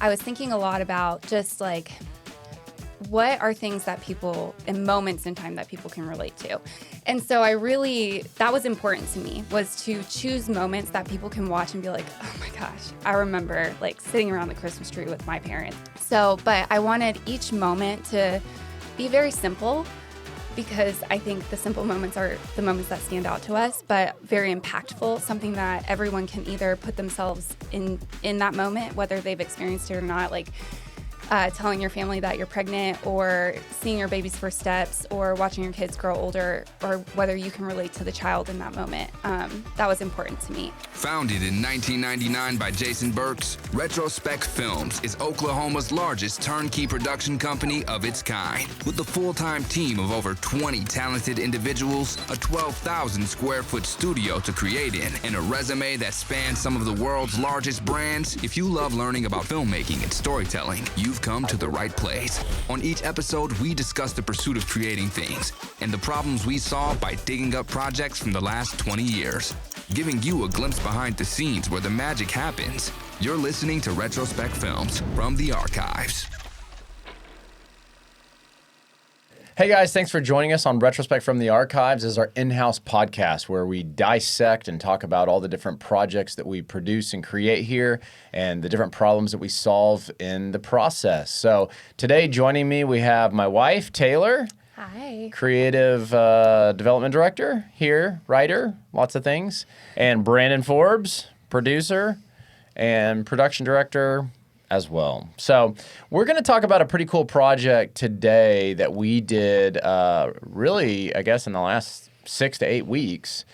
I was thinking a lot about just like, what are things that people, in moments in time that people can relate to? And so that was important to me, was to choose moments that people can watch and be like, oh my gosh, I remember like sitting around the Christmas tree with my parents. But I wanted each moment to be very simple, because I think the simple moments are the moments that stand out to us, but very impactful, something that everyone can either put themselves in that moment, whether they've experienced it or not, like telling your family that you're pregnant, or seeing your baby's first steps, or watching your kids grow older, or whether you can relate to the child in that moment. That was important to me. Founded in 1999 by Jason Burks, Retrospec Films is Oklahoma's largest turnkey production company of its kind. With a full-time team of over 20 talented individuals, a 12,000 square foot studio to create in, and a resume that spans some of the world's largest brands, if you love learning about filmmaking and storytelling, you've come to the right place. On each episode, we discuss the pursuit of creating things and the problems we solve by digging up projects from the last 20 years, giving you a glimpse behind the scenes where the magic happens. You're listening to Retrospec Films from the archives. Hey guys, thanks for joining us on Retrospec from the Archives. This is our in-house podcast where we dissect and talk about all the different projects that we produce and create here and the different problems that we solve in the process. So today joining me, we have my wife, Tayler. Hi. Creative development director here, writer, lots of things. And Brandon Forbes, producer and production director as well. So we're going to talk about a pretty cool project today that we did really, I guess, in the last 6 to 8 weeks.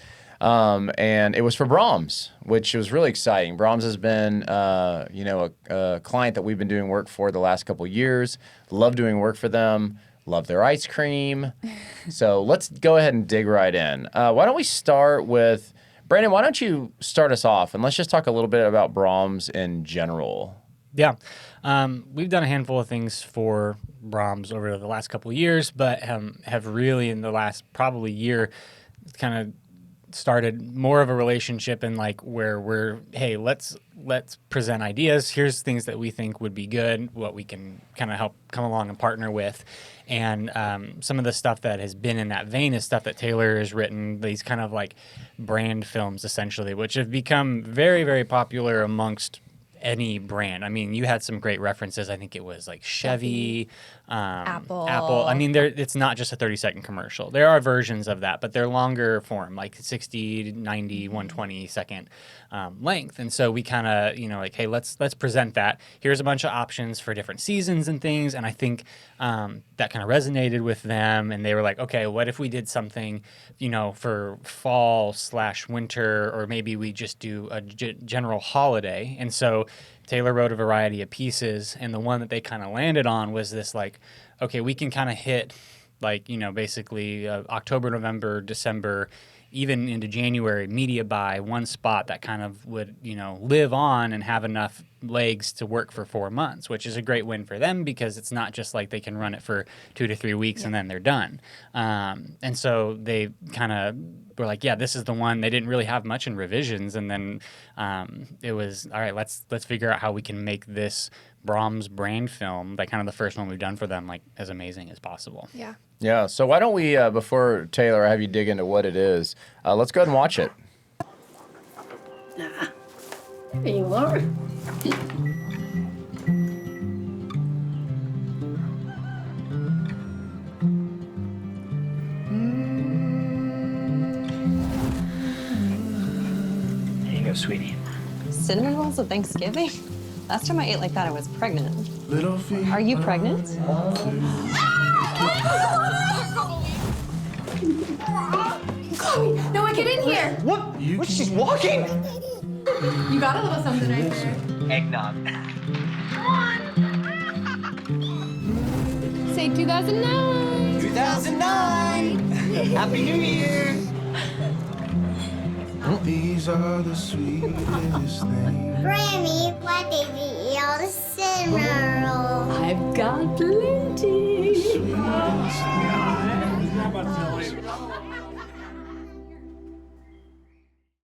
And it was for Braum's, which was really exciting. Braum's has been, a client that we've been doing work for the last couple of years. Love doing work for them. Love their ice cream. So let's go ahead and dig right in. Why don't we start with, Brandon, why don't you start us off? And let's just talk a little bit about Braum's in general. Yeah. We've done a handful of things for Braum's over the last couple of years, but have really in the last probably year kind of started more of a relationship in like where we're, hey, let's present ideas. Here's things that we think would be good, what we can kind of help come along and partner with. And some of the stuff that has been in that vein is stuff that Tayler has written, these kind of like brand films essentially, which have become very, very popular amongst any brand. I mean, you had some great references. I think it was like Chevy, Apple. I mean, it's not just a 30-second commercial. There are versions of that, but they're longer form, like 60, 90, 120-second length. And so we kind of, like, hey, let's present that. Here's a bunch of options for different seasons and things. And I think that kind of resonated with them. And they were like, okay, what if we did something, for fall/winter, or maybe we just do a general holiday. And so Tayler wrote a variety of pieces, and the one that they kind of landed on was this like, okay, we can kind of hit like, basically October, November, December, even into January, media buy, one spot that kind of would, live on and have enough legs to work for 4 months, which is a great win for them because it's not just like they can run it for 2 to 3 weeks and then they're done. And so they kind of were like, yeah, this is the one. They didn't really have much in revisions. And then it was, all right, let's figure out how we can make this Braum's brand film, like kind of the first one we've done for them, like as amazing as possible. Yeah. Yeah, so why don't we, before Tayler, have you dig into what it is, let's go ahead and watch it. There you are. Here you go, sweetie. Cinnamon rolls at Thanksgiving? Last time I ate like that, I was pregnant. Are you pregnant? Chloe, no one get in here. What? She's walking? You got a little something right there. Eggnog. Say 2009. 2009! Happy New Year! These are the sweetest things. Grammy, why did you eat all the cinnamon rolls? I've got plenty.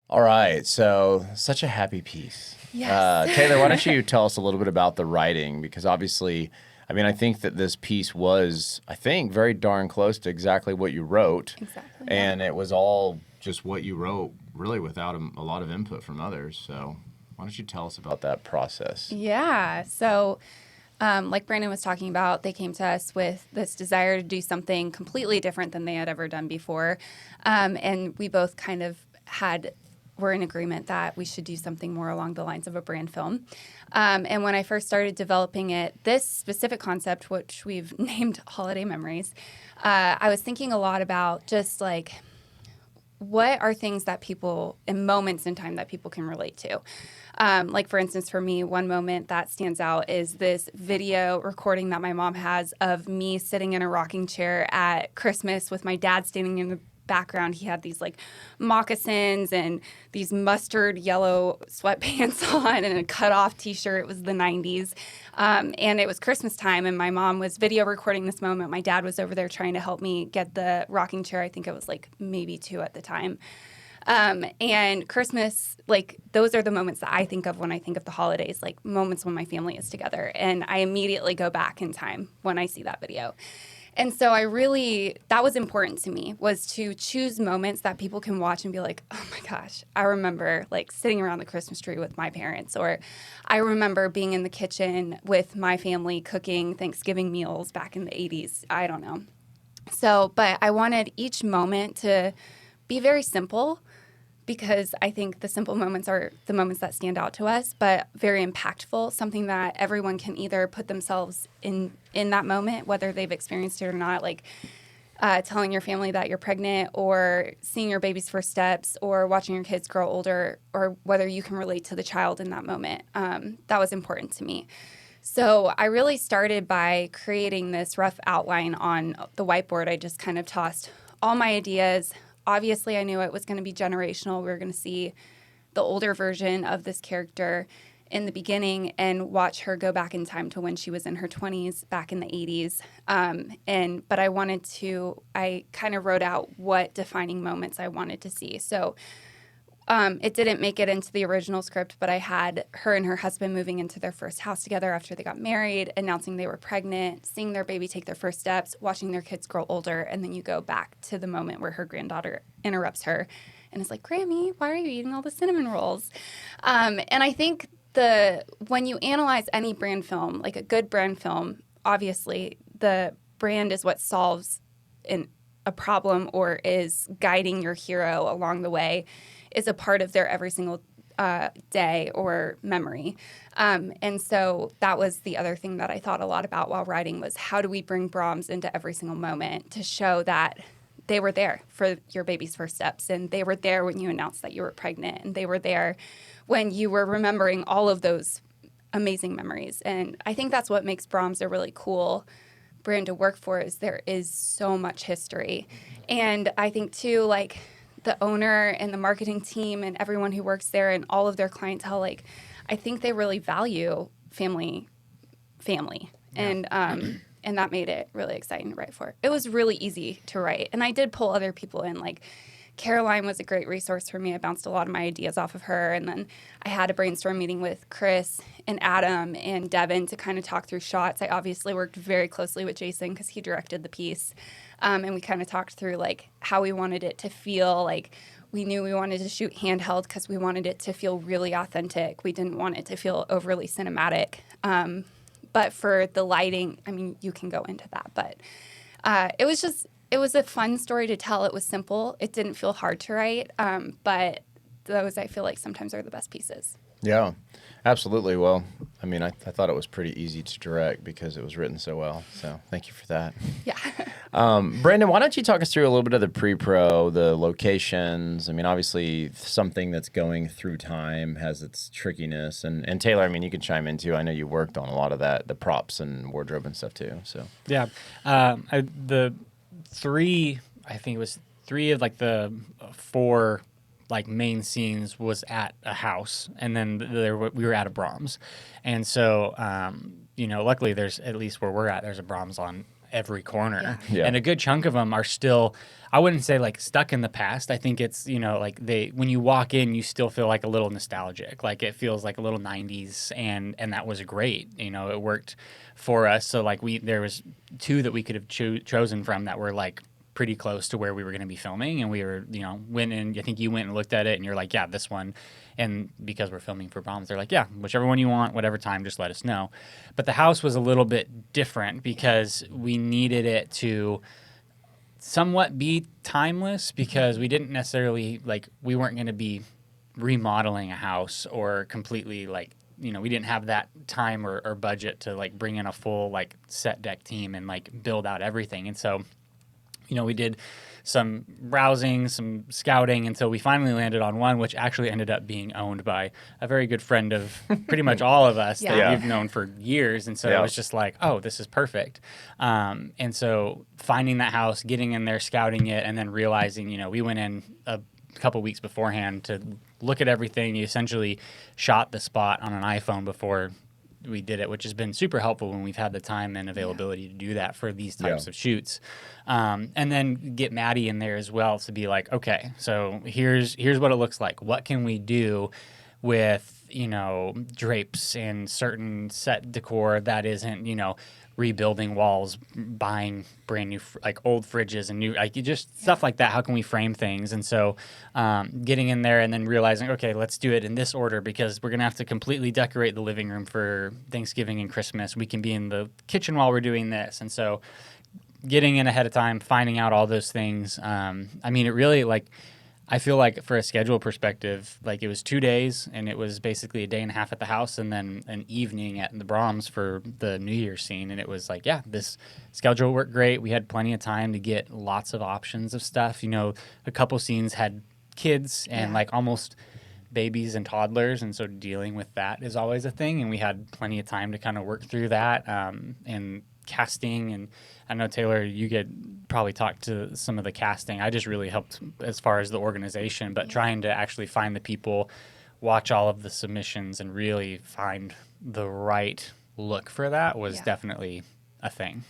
All right, so such a happy piece. Yes. Tayler, why don't you tell us a little bit about the writing? Because obviously, I mean, I think that this piece was, I think, very darn close to exactly what you wrote. Exactly. And it was all just what you wrote, really without a lot of input from others. So why don't you tell us about that process? Yeah. So, like Brandon was talking about, they came to us with this desire to do something completely different than they had ever done before. And we both kind of were in agreement that we should do something more along the lines of a brand film. And when I first started developing it, this specific concept, which we've named Holiday Memories, I was thinking a lot about just like, what are things that people, in moments in time, that people can relate to? Like, for instance, for me, one moment that stands out is this video recording that my mom has of me sitting in a rocking chair at Christmas with my dad standing in the background. He had these like moccasins and these mustard yellow sweatpants on and a cutoff t-shirt. It was the 90s. And it was Christmas time, and my mom was video recording this moment. My dad was over there trying to help me get the rocking chair. I think it was like maybe 2 at the time. And Christmas, like, those are the moments that I think of when I think of the holidays, like moments when my family is together. And I immediately go back in time when I see that video. And so that was important to me, was to choose moments that people can watch and be like, oh my gosh, I remember like sitting around the Christmas tree with my parents, or I remember being in the kitchen with my family cooking Thanksgiving meals back in the 80s. I don't know. So, but I wanted each moment to be very simple, because I think the simple moments are the moments that stand out to us, but very impactful, something that everyone can either put themselves in that moment, whether they've experienced it or not, like telling your family that you're pregnant, or seeing your baby's first steps, or watching your kids grow older, or whether you can relate to the child in that moment. That was important to me. So I really started by creating this rough outline on the whiteboard. I just kind of tossed all my ideas. Obviously, I knew it was going to be generational. We were going to see the older version of this character in the beginning and watch her go back in time to when she was in her 20s back in the 80s. But I kind of wrote out what defining moments I wanted to see. So it didn't make it into the original script, but I had her and her husband moving into their first house together after they got married, announcing they were pregnant, seeing their baby take their first steps, watching their kids grow older, and then you go back to the moment where her granddaughter interrupts her and is like, Grammy, why are you eating all the cinnamon rolls? And I think when you analyze any brand film, like a good brand film, obviously the brand is what solves a problem or is guiding your hero along the way, is a part of their every single day or memory. And so that was the other thing that I thought a lot about while writing, was how do we bring Braum's into every single moment to show that they were there for your baby's first steps, and they were there when you announced that you were pregnant, and they were there when you were remembering all of those amazing memories. And I think that's what makes Braum's a really cool brand to work for, is there is so much history. And I think too, like, the owner and the marketing team and everyone who works there and all of their clientele, like, I think they really value family. Yeah. And that made it really exciting to write for. It was really easy to write. And I did pull other people in. Like, Caroline was a great resource for me. I bounced a lot of my ideas off of her. And then I had a brainstorm meeting with Chris and Adam and Devin to kind of talk through shots. I obviously worked very closely with Jason because he directed the piece. And we kind of talked through, like, how we wanted it to feel. Like, we knew we wanted to shoot handheld because we wanted it to feel really authentic. We didn't want it to feel overly cinematic. But for the lighting, I mean, you can go into that. But it was a fun story to tell. It was simple. It didn't feel hard to write. But those, I feel like, sometimes are the best pieces. Yeah, absolutely. Well, I mean, I thought it was pretty easy to direct because it was written so well. So thank you for that. Yeah. Brandon, why don't you talk us through a little bit of the pre-pro, the locations? I mean, obviously, something that's going through time has its trickiness. And Tayler, I mean, you can chime in too. I know you worked on a lot of that, the props and wardrobe and stuff too. So yeah, I think it was 3 of like the 4 like main scenes was at a house, and then we were at a Braum's, and so luckily there's, at least where we're at, there's a Braum's on every corner. Yeah. And a good chunk of them are still, I wouldn't say like stuck in the past. I think it's, like when you walk in, you still feel like a little nostalgic. Like it feels like a little 90s, and that was great. It worked for us. So like there was 2 that we could have chosen from that were like pretty close to where we were going to be filming, and we were, went in. I think you went and looked at it, and you're like, yeah, this one. And because we're filming for Braum, they're like, yeah, whichever one you want, whatever time, just let us know. But the house was a little bit different because we needed it to somewhat be timeless, because we didn't necessarily, we weren't going to be remodeling a house or completely we didn't have that time or budget to bring in a full set deck team and build out everything. And so, we did some browsing, some scouting, until we finally landed on one, which actually ended up being owned by a very good friend of pretty much all of us that we've known for years. And so it was just like, oh, this is perfect. And so finding that house, getting in there, scouting it, and then realizing, we went in a couple weeks beforehand to look at everything. You essentially shot the spot on an iPhone before we did it, which has been super helpful when we've had the time and availability to do that for these types of shoots. And then get Maddie in there as well to be like, okay, so here's what it looks like. What can we do with, drapes and certain set decor that isn't, rebuilding walls, buying brand new, old fridges and new, just stuff like that. How can we frame things? And so getting in there and then realizing, okay, let's do it in this order, because we're going to have to completely decorate the living room for Thanksgiving and Christmas. We can be in the kitchen while we're doing this. And so getting in ahead of time, finding out all those things. It really, I feel like for a schedule perspective, it was 2 days, and it was basically a day and a half at the house and then an evening at the Braum's for the New Year's scene. And it was this schedule worked great. We had plenty of time to get lots of options of stuff. A couple scenes had kids and almost babies and toddlers, and so dealing with that is always a thing. And we had plenty of time to kind of work through that and casting. And I know, Taylor, you could probably talk to some of the casting. I just really helped as far as the organization, but trying to actually find the people, watch all of the submissions, and really find the right look for that was definitely a thing.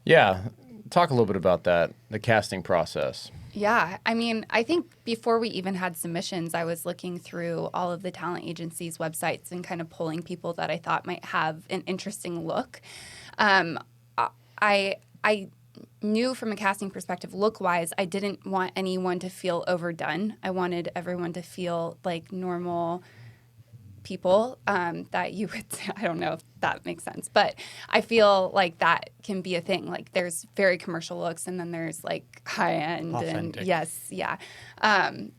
Yeah. Talk a little bit about that, the casting process. Yeah. I think before we even had submissions, I was looking through all of the talent agencies' websites and kind of pulling people that I thought might have an interesting look. I knew from a casting perspective, look-wise, I didn't want anyone to feel overdone. I wanted everyone to feel like normal people that you would, I don't know if that makes sense, but I feel like that can be a thing. There's very commercial looks, and then there's high-end. Authentic. And yes, yeah.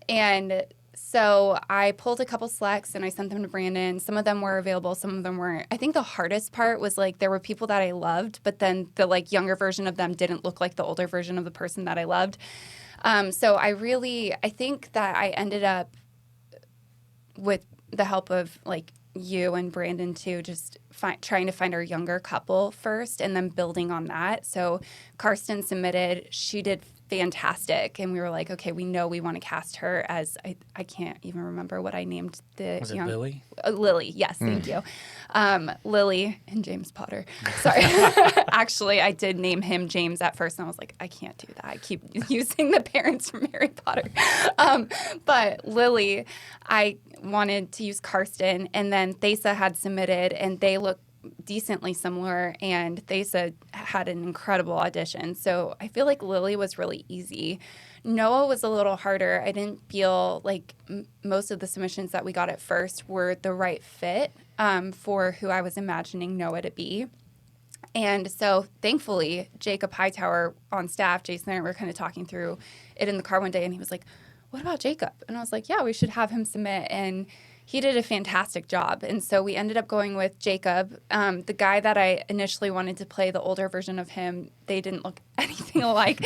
And so I pulled a couple selects and I sent them to Brandon. Some of them were available, some of them weren't. I think the hardest part was there were people that I loved, but then the younger version of them didn't look like the older version of the person that I loved. So I think that I ended up with the help of you and Brandon too, just trying to find our younger couple first and then building on that. So Karsten submitted, she did fantastic, and we were like, okay, we know we want to cast her as I can't even remember what I named the Was it Lily? Lily, yes, thank you. Lily and James Potter. Sorry. Actually, I did name him James at first, and I was like, I can't do that. I keep using the parents from Harry Potter. But Lily, I wanted to use Karsten, and then Thesa had submitted, and they look decently similar, and Thesa had an incredible audition. So I feel like Lily was really easy. Noah was a little harder. I didn't feel like most of the submissions that we got at first were the right fit for who I was imagining Noah to be. And so thankfully, Jacob Hightower on staff, Jason and I were kind of talking through it in the car one day, and he was like, what about Jacob? And I was like, yeah, we should have him submit. And he did a fantastic job. And so we ended up going with Jacob. The guy that I initially wanted to play the older version of him, they didn't look anything alike.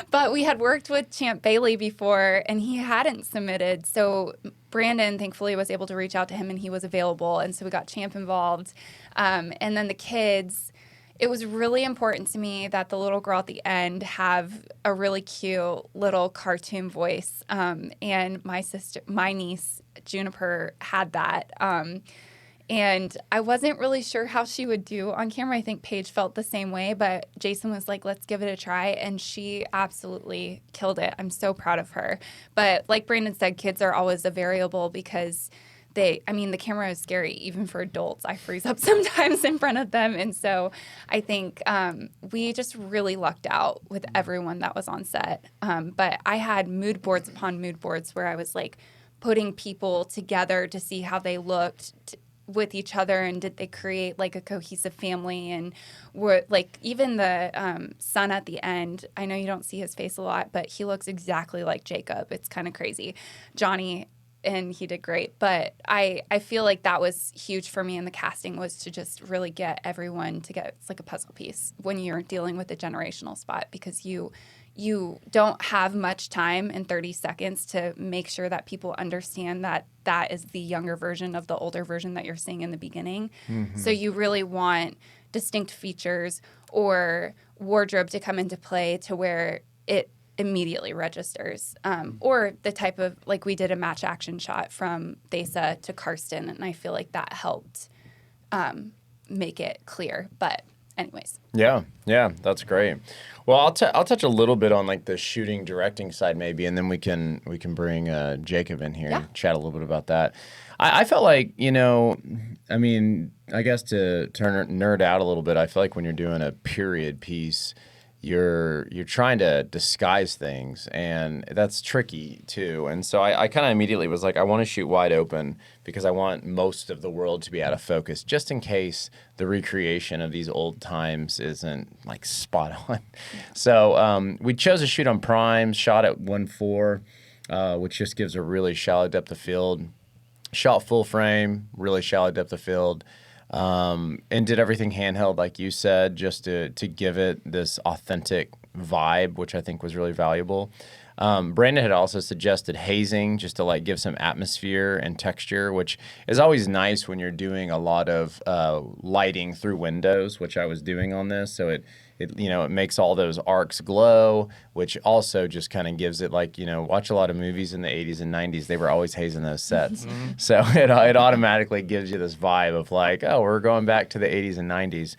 But we had worked with Champ Bailey before, and he hadn't submitted. So Brandon, thankfully, was able to reach out to him, and he was available. And so we got Champ involved. And then the kids, it was really important to me that the little girl at the end have a really cute little cartoon voice. And my niece, Juniper, had that. And I wasn't really sure how she would do on camera. I think Paige felt the same way, but Jason was like, let's give it a try. And she absolutely killed it. I'm so proud of her. But like Brandon said, kids are always a variable because the camera is scary, even for adults. I freeze up sometimes in front of them. And so I think we just really lucked out with everyone that was on set. But I had mood boards upon mood boards where I was like putting people together to see how they looked with each other, and did they create like a cohesive family, and were like even the son at the end, I know you don't see his face a lot, but he looks exactly like Jacob. It's kind of crazy. Johnny, and he did great, but I feel like that was huge for me in the casting, was to just really get everyone to get, it's like a puzzle piece when you're dealing with a generational spot, because you don't have much time in 30 seconds to make sure that people understand that that is the younger version of the older version that you're seeing in the beginning. Mm-hmm. So you really want distinct features or wardrobe to come into play to where it immediately registers. Or the type of, like we did a match action shot from Thesa to Karsten, and I feel like that helped make it clear. But anyways. Yeah, that's great. Well, I'll touch a little bit on like the shooting, directing side maybe, and then we can bring Jacob in here and chat a little bit about that. I felt like, I guess to nerd out a little bit, I feel like when you're doing a period piece, you're trying to disguise things, and that's tricky too. And so I kind of immediately was like, I want to shoot wide open because I want most of the world to be out of focus, just in case the recreation of these old times isn't like spot on. So we chose to shoot on prime, shot at 1.4, which just gives a really shallow depth of field. Shot full frame, really shallow depth of field. And did everything handheld, like you said, just to give it this authentic vibe, which I think was really valuable. Brandon had also suggested hazing just to like give some atmosphere and texture, which is always nice when you're doing a lot of lighting through windows, which I was doing on this. So it makes all those arcs glow, which also just kind of gives it like, watch a lot of movies in the 80s and 90s. They were always hazing those sets. Mm-hmm. So it automatically gives you this vibe of like, oh, we're going back to the 80s and 90s,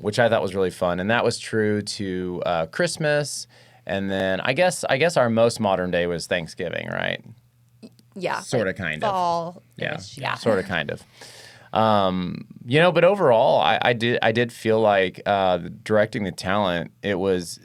which I thought was really fun. And that was true to Christmas. And then I guess our most modern day was Thanksgiving, right? Yeah. Sort of, kind of. Fall. Yeah. Sort of, kind of. But overall, I did feel like directing the talent, it was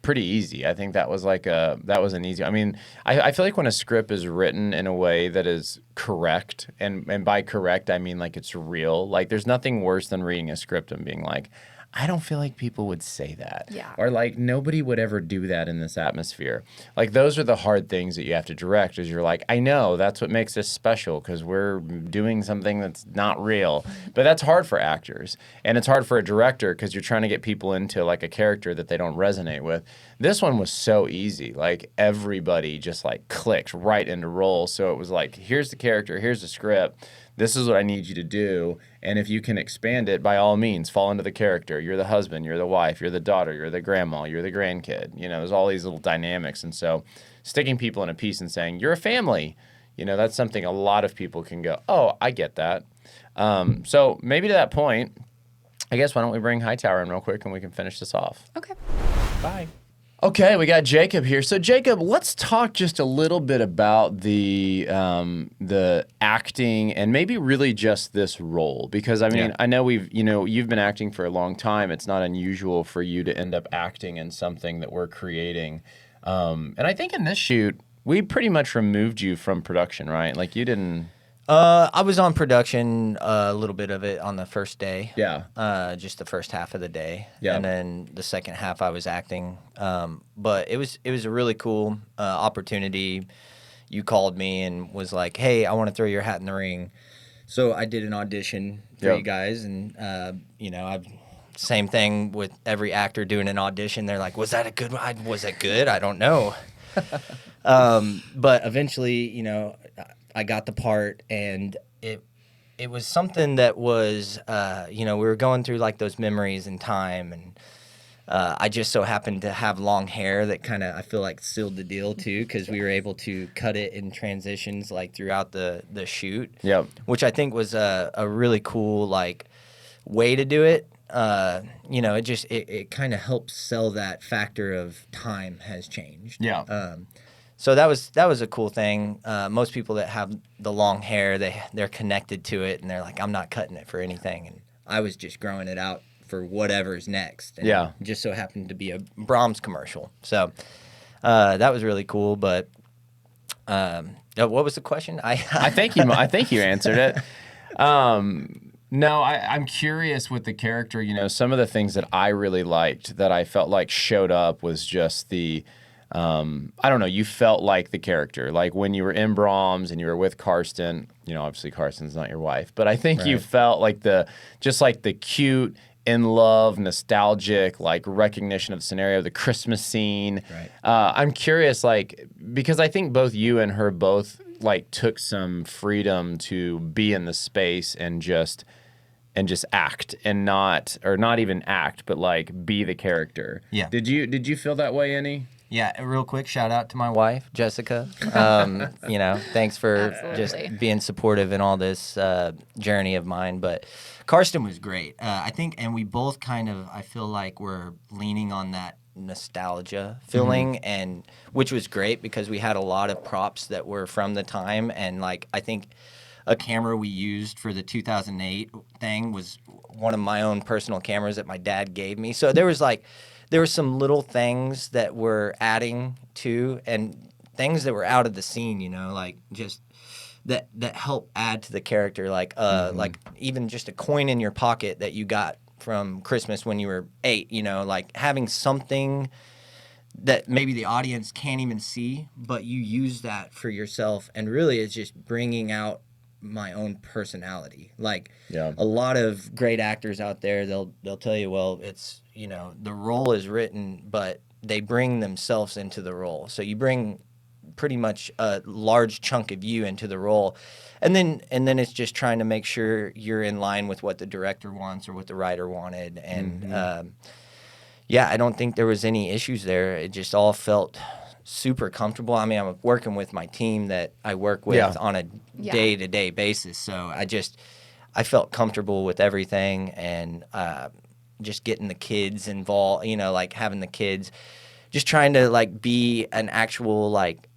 pretty easy. I think that was an easy. I feel like when a script is written in a way that is correct, and by correct I mean like it's real. Like there's nothing worse than reading a script and being like, I don't feel like people would say that. Yeah. Or like nobody would ever do that in this atmosphere. Like those are the hard things that you have to direct, is you're like, I know that's what makes this special because we're doing something that's not real. But that's hard for actors. And it's hard for a director because you're trying to get people into like a character that they don't resonate with. This one was so easy. Like everybody just like clicked right into role. So it was like, here's the character, here's the script. This is what I need you to do. And if you can expand it, by all means, fall into the character. You're the husband, you're the wife, you're the daughter, you're the grandma, you're the grandkid. There's all these little dynamics. And so sticking people in a piece and saying, you're a family, that's something a lot of people can go, oh, I get that. So maybe to that point, I guess why don't we bring Hightower in real quick and we can finish this off. Okay. Bye. Okay, we got Jacob here. So Jacob, let's talk just a little bit about the acting and maybe really just this role, because I know you've been acting for a long time. It's not unusual for you to end up acting in something that we're creating. And I think in this shoot, we pretty much removed you from production, right? Like you didn't. I was on production a little bit of it on the first day. Yeah. Just the first half of the day. Yeah. And then the second half I was acting. But it was a really cool opportunity. You called me and was like, hey, I want to throw your hat in the ring. So I did an audition for you guys, and I've same thing with every actor doing an audition. They're like, was that a good one? Was it good? I don't know. But eventually, I got the part, and it was something that was, we were going through like those memories in time, and I just so happened to have long hair that kind of, I feel like, sealed the deal too, because we were able to cut it in transitions like throughout the shoot. Yep. Which I think was a really cool like way to do it. You know, it kind of helps sell that factor of time has changed. Yeah. So that was a cool thing. Most people that have the long hair, they're connected to it, and they're like, I'm not cutting it for anything. And I was just growing it out for whatever's next. And Yeah. it just so happened to be a Braum's commercial. So that was really cool. But what was the question? I think you answered it. No, I'm curious with the character. You know, some of the things that I really liked that I felt like showed up was just the, I don't know, you felt like the character. Like when you were in Braum's and you were with Karsten, you know, obviously Karsten's not your wife, but I think you felt like the cute, in love, nostalgic, like recognition of the scenario, the Christmas scene. Right. I'm curious, like, because I think both you and her both like took some freedom to be in the space and just act and not even act, but like be the character. Yeah. Did you feel that way, any? Yeah, real quick, shout out to my wife, Jessica. You know, thanks for just being supportive in all this journey of mine. But Karsten was great. I think, and we both kind of, I feel like we're leaning on that nostalgia feeling, and which was great because we had a lot of props that were from the time. And like, I think a camera we used for the 2008 thing was one of my own personal cameras that my dad gave me. So there were some little things that were adding to, and things that were out of the scene, you know, like just that help add to the character, like like even just a coin in your pocket that you got from Christmas when you were 8, you know, like having something that maybe the audience can't even see, but you use that for yourself, and really it's just bringing out my own personality. Like a lot of great actors out there, they'll tell you, well, it's, you know, the role is written, but they bring themselves into the role. So you bring pretty much a large chunk of you into the role, and then it's just trying to make sure you're in line with what the director wants or what the writer wanted. And I don't think there was any issues there. It just all felt super comfortable. I mean, I'm working with my team that I work with on a day-to-day basis, so I felt comfortable with everything, and just getting the kids involved, you know, like having the kids, just trying to like be an actual like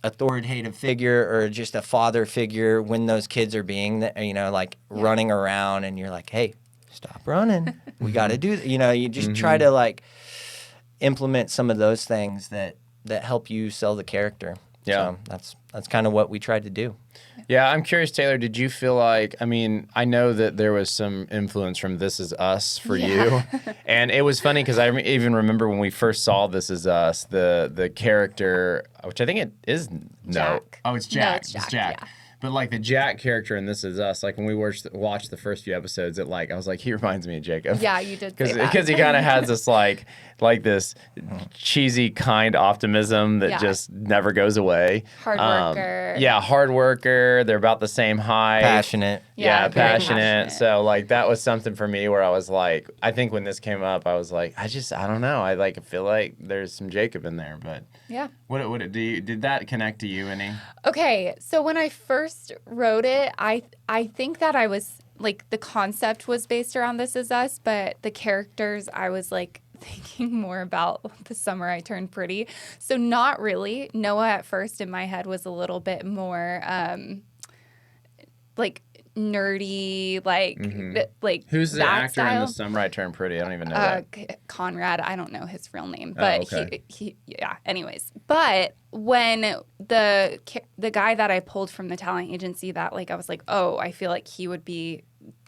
authoritative figure or just a father figure when those kids are being, you know, like running around, and you're like, hey, stop running. We got to do, you know, you just try to like implement some of those things that help you sell the character. Yeah. So that's kind of what we tried to do. Yeah, I'm curious, Tayler, did you feel like, I mean, I know that there was some influence from This Is Us for you. And it was funny because I even remember when we first saw This Is Us, the character, which I think it is Jack. Oh, it's Jack. No, it's Jack. Yeah. But like the Jack character in This Is Us, like when we watched the first few episodes, I was like, he reminds me of Jacob. Yeah, you did say that. Because he kind of has this like this cheesy kind optimism that just never goes away. Hard worker. Hard worker. They're about the same height. Passionate. Yeah, passionate. So like that was something for me where I was like, I think when this came up, I was like, I don't know. I like feel like there's some Jacob in there, but yeah. Did that connect to you any? Okay, so when I first wrote it, I think that I was like, the concept was based around This Is Us, but the characters, I was like thinking more about The Summer I Turned Pretty. So not really. Noah at first in my head was a little bit more like nerdy, like who's the that actor style. in The Summer I Turned Pretty? I don't even know that. Conrad. I don't know his real name, but okay. he anyways. But when the guy that I pulled from the talent agency, that like I was like, oh, I feel like he would be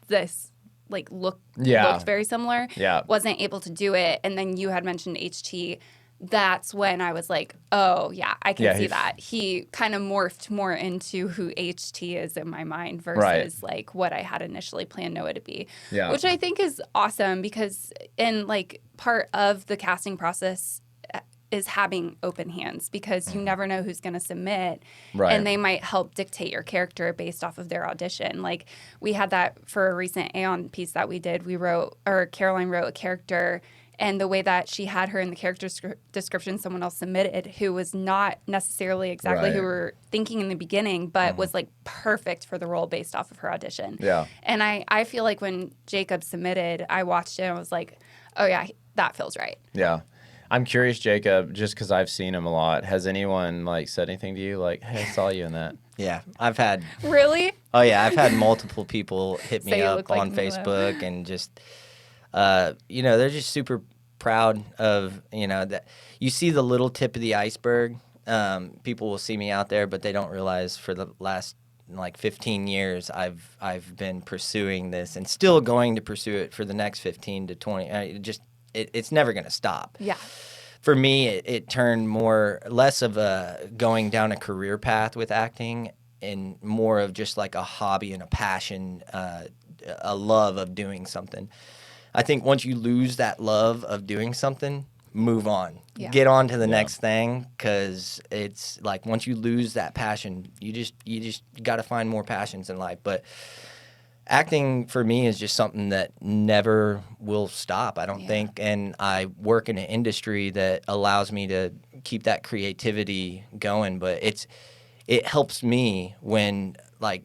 this, like looked very similar. Yeah. Wasn't able to do it, and then you had mentioned HT. That's when I was like, oh, yeah, I can see that. He kind of morphed more into who HT is in my mind versus like what I had initially planned Noah to be. Yeah. Which I think is awesome because in like part of the casting process is having open hands because you never know who's going to submit. Right. And they might help dictate your character based off of their audition. Like we had that for a recent Aeon piece that we did. Caroline wrote a character and the way that she had her in the character description someone else submitted who was not necessarily exactly who we were thinking in the beginning, but was like perfect for the role based off of her audition. Yeah. And I feel like when Jacob submitted, I watched it and I was like, oh yeah, that feels right. Yeah. I'm curious, Jacob, just because I've seen him a lot. Has anyone like said anything to you like, hey, I saw you in that? Yeah, I've had. Really? Oh yeah, I've had multiple people hit Say me you up look like on Milo. Facebook and just, they're just super proud of that. You see the little tip of the iceberg. People will see me out there, but they don't realize for the last like 15 years I've been pursuing this and still going to pursue it for the next 15 to 20. It's never going to stop. Yeah. For me, it turned less of a going down a career path with acting and more of just like a hobby and a passion, a love of doing something. I think once you lose that love of doing something, move on. Yeah. Get on to the next thing, because it's like once you lose that passion, you just got to find more passions in life. But acting for me is just something that never will stop, I don't think. And I work in an industry that allows me to keep that creativity going. But it helps me when like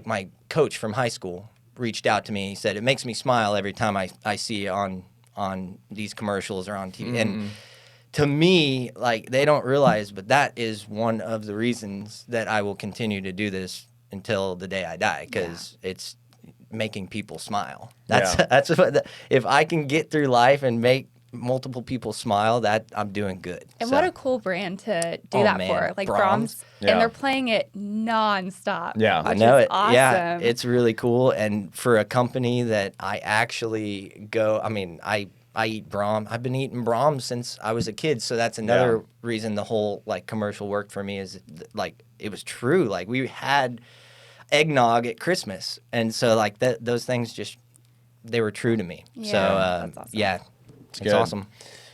my coach from high school reached out to me. He said, it makes me smile every time I see you on these commercials or on TV. And to me, like, they don't realize, but that is one of the reasons that I will continue to do this until the day I die, because it's making people smile. That's what if I can get through life and make multiple people smile, that I'm doing good. And what a cool brand to do that for, like Braum's. Yeah. And they're playing it nonstop. Yeah, I know it. Awesome. Yeah, it's really cool. And for a company that I actually go, I mean, I eat Braum. I've been eating Braum since I was a kid, so that's another reason the whole like commercial worked for me, is like it was true. Like we had eggnog at Christmas, and so like those things just they were true to me. Yeah, so that's awesome. yeah, it's good. awesome.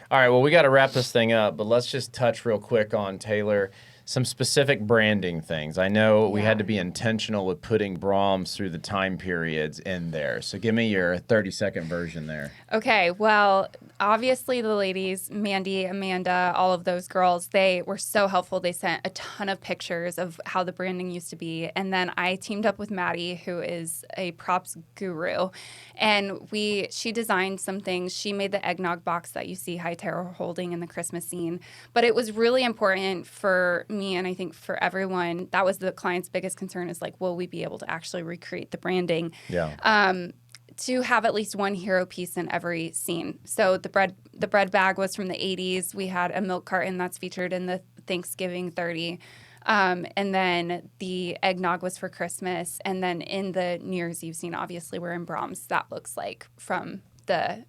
All right, well, we got to wrap this thing up, but let's just touch real quick on Tayler. Some specific branding things. I know we had to be intentional with putting Braum's through the time periods in there. So give me your 30-second version there. Okay, well, obviously the ladies, Mandy, Amanda, all of those girls, they were so helpful. They sent a ton of pictures of how the branding used to be. And then I teamed up with Maddie, who is a props guru. And she designed some things. She made the eggnog box that you see Hightower holding in the Christmas scene. But it was really important for me, and I think for everyone, that was the client's biggest concern, is like, will we be able to actually recreate the branding? Yeah. To have at least one hero piece in every scene. So the bread bag was from the 80s. We had a milk carton that's featured in the Thanksgiving 30. And then the eggnog was for Christmas. And then in the New Year's Eve scene, obviously we're in Braum's. That looks like from the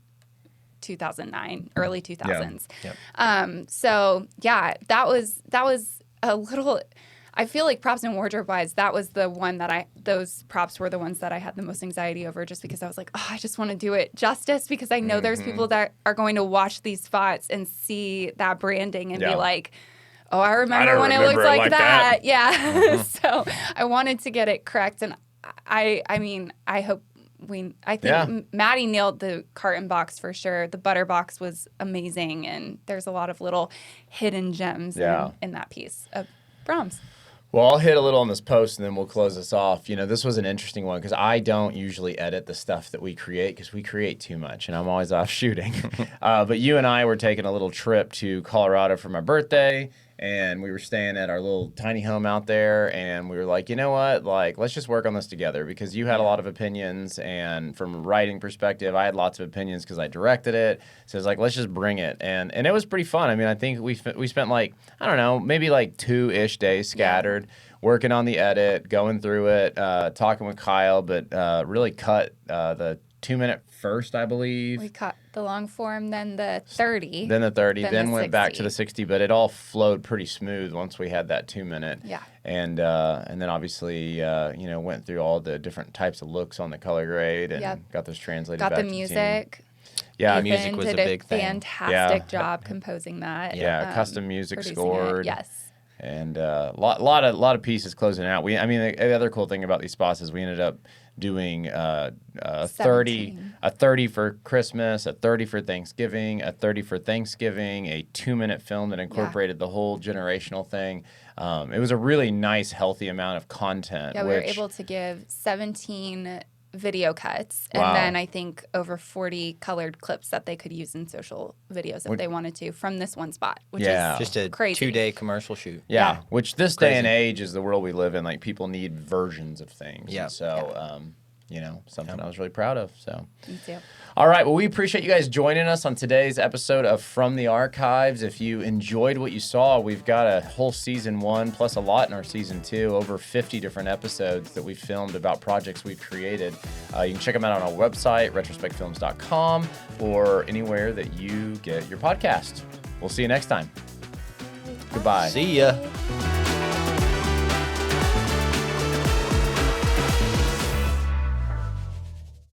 2009, early 2000s. Yep. So yeah, that was a little. I feel like props and wardrobe wise, that was the one that those props were the ones that I had the most anxiety over, just because I was like, oh, I just want to do it justice, because I know there's people that are going to watch these spots and see that branding and be like, oh, I remember when it looked like that. Yeah. So I wanted to get it correct. And I mean, I hope I think Maddie nailed the carton box for sure. The butter box was amazing. And there's a lot of little hidden gems in that piece of Braum's. Well, I'll hit a little on this post and then we'll close this off. You know, this was an interesting one because I don't usually edit the stuff that we create because we create too much and I'm always off shooting. But you and I were taking a little trip to Colorado for my birthday, and we were staying at our little tiny home out there, and we were like, you know what, like, let's just work on this together, because you had a lot of opinions, and from a writing perspective, I had lots of opinions because I directed it. So it's like, let's just bring it. And it was pretty fun. I mean, I think we spent like, I don't know, maybe like 2-ish days scattered, working on the edit, going through it, talking with Kyle, but really cut the 2-minute first, I believe. We cut the long form, then the 30. Then the 30, then the went 60. back to the 60, but it all flowed pretty smooth once we had that 2-minute. Yeah. And then obviously, went through all the different types of looks on the color grade and got those translated got back the to music. The team. Yeah, the music was did a big thing. Fantastic job composing that. Yeah, custom music scored. Yes. And a lot of pieces closing out. The other cool thing about these spots is we ended up doing a 30 for Christmas, a 30 for Thanksgiving, a 30 for Thanksgiving, a 2-minute film that incorporated the whole generational thing. It was a really nice, healthy amount of content. Yeah, we were able to give 17 video cuts and Wow. then I think over 40 colored clips that they could use in social videos if they wanted to from this one spot, which is Just a crazy. 2-day commercial shoot. Yeah, Yeah. which this day and age is the world we live in. Like, people need versions of things. Yeah. And so, you know, something I was really proud of. So. Me too. All right. Well, we appreciate you guys joining us on today's episode of From the Archives. If you enjoyed what you saw, we've got a whole season 1 plus a lot in our season 2, over 50 different episodes that we filmed about projects we've created. You can check them out on our website, retrospecfilms.com, or anywhere that you get your podcast. We'll see you next time. Goodbye. See ya.